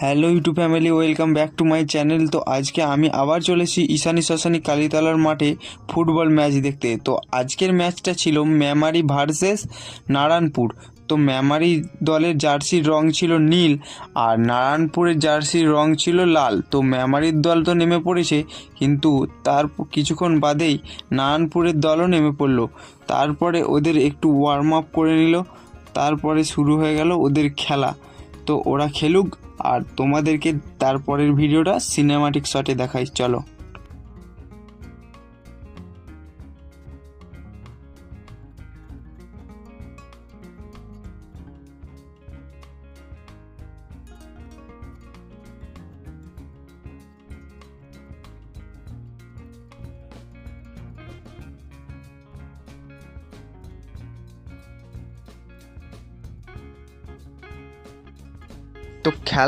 Hello YouTube family, welcome back to my channel. তো আজকে আমি আবার চলেছি ঈশানী শ্মশানী কালীতলার মাঠে ফুটবল ম্যাচ দেখতে। তো আজকের ম্যাচটা ছিল মেমারি ভার্সেস নারায়ণপুর। তো মেমারি দলের জার্সির রং ছিল নীল আর নারায়ণপুরের জার্সির রং ছিল লাল। তো মেমারির দল তো নেমে পড়েছে, কিন্তু তার কিছুক্ষণ বাদেই নারায়ণপুরের দলও নেমে পড়লো। তারপরে ওদের একটু ওয়ার্ম আপ করে নিল, তারপরে শুরু হয়ে গেল ওদের খেলা। তো ওরা খেলুক, আর তোমাদেরকে তারপরের ভিডিওটা সিনেমাটিক শটে দেখাই, চলো। তো খেলা